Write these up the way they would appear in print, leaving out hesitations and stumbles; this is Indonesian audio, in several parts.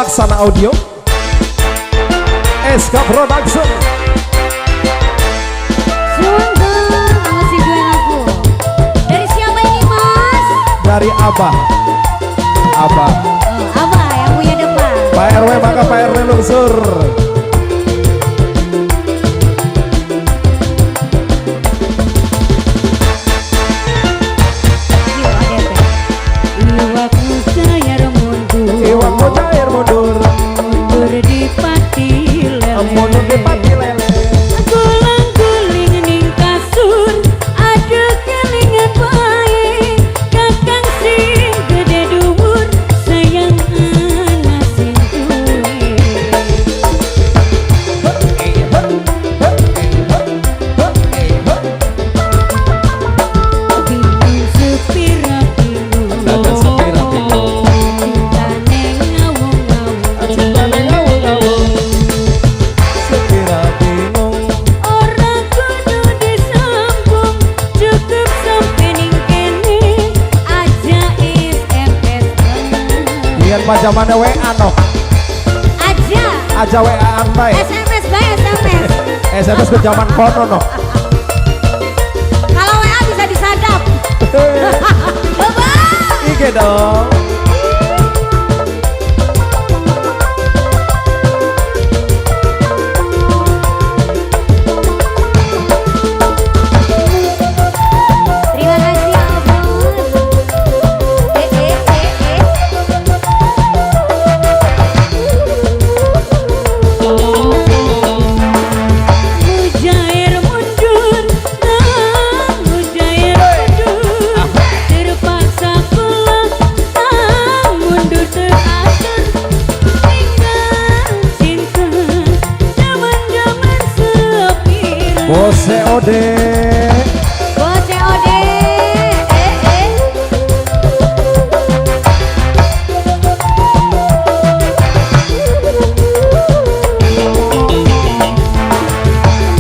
Laksana Audio, SK Production. Masih dua lagu. Dari siapa ini Mas? Dari Abah. Abah. Oh, Abah yang punya depan. Pak RW, maka Pak RW lungsur. Iwak mujair mundur. Mundur di pati lele. Mundur di pati lele. Guling-guling ning kasur, ada kelingan bae. Kakang sing gede dhuwur, sayang anak sing duwe. Bingung sepira bingung. Dadan sepira bingung. Cintane ngawung-ngawung. Cintane ngawung-ngawung. Sepira bingung. Ora kudu disambung, cukup sampe ning kene aja SMS bae. Biar pajamane WA no. Aja WA-an bae. SMS bae SMS. SMS ke zaman kono no. Kalau WA bisa disadap. Bapak. Ike dong. Terima kasih ya Bos. Mujair mundur, mujair mundur. Terpaksa pulang, mundur teratur. Tinggal cinta, zaman-zaman sepira. Bose Ode. Bos COD.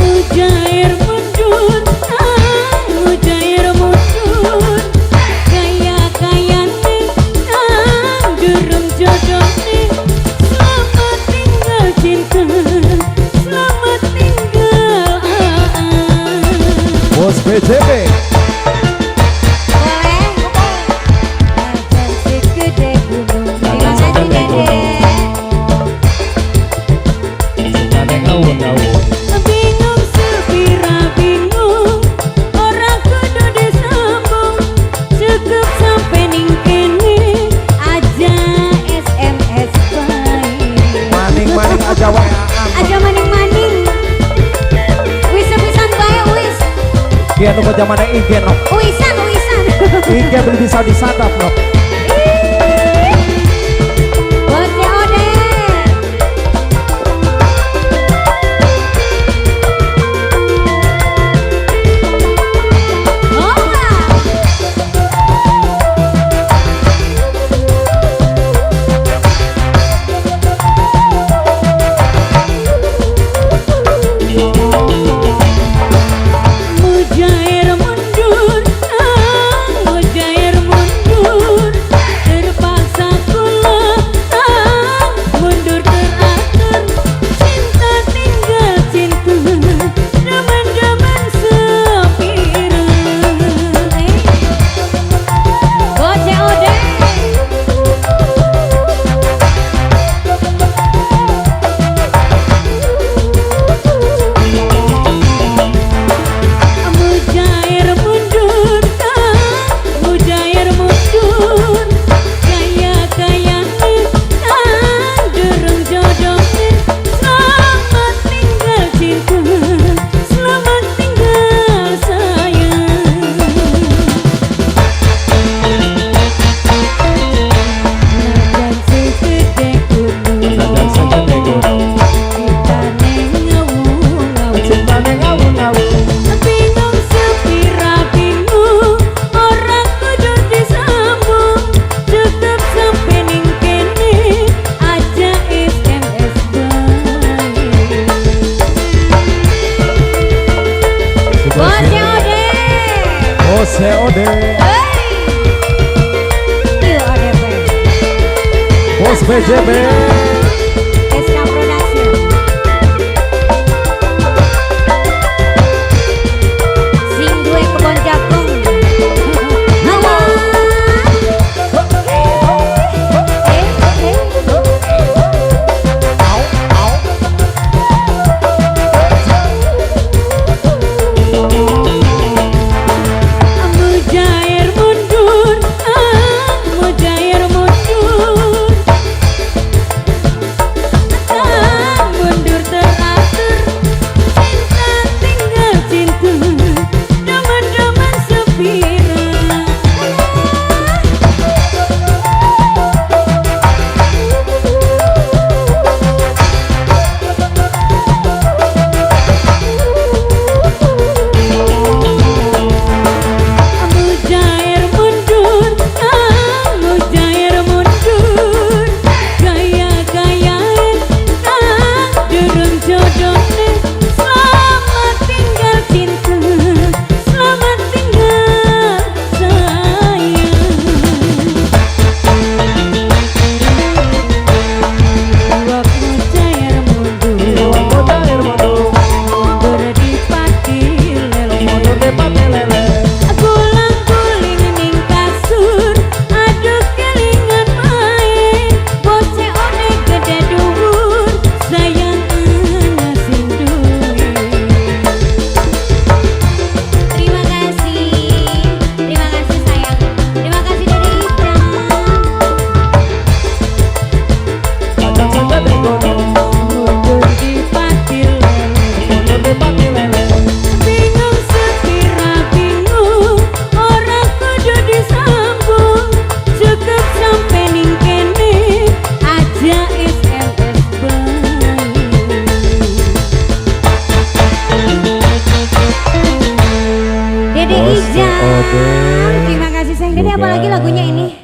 Mujair mundur, mujair mundur. Kaya-kayane, durung jodohne. Selamat tinggal cinta, selamat tinggal Bos BJB. boleh. Ajan segede gunung. Terima kasih Dede. Cintane ngawung-ngawung. Bingung sepira bingung, orang kudu disambung. Cukup sampe ning kene aja SMS bae. Maning-maning aja WA-an. Aja maning-maning. Wis-wisan bae wis. Kian nu pajamane IG no. Wisan. IG belum bisa disadap no. Bos COD. Mujair mundur, mujair mundur. Terpaksa pulang, mundur teratur. Cinta tinggal cinta, zaman-zaman sepira. Bos COD. Mujair mundur, mujair mundur. Kaya-kayane, durung jodohne. Selamat tinggal cinta, selamat tinggal sayang. Najan segede gunung, Najan segede gunung. cintane ngawung-ngawung. Cintane ngawung-ngawung. Bingung sepira bingung, orang kudu disambung. Cukup sampe ning kene aja SMS bae. Bos COD. Bose Ode. Hey. Iya, ODP. Bos BJB. Dede Ose Ijam. Ode. Terima kasih sayang Dede, apalagi lagunya ini?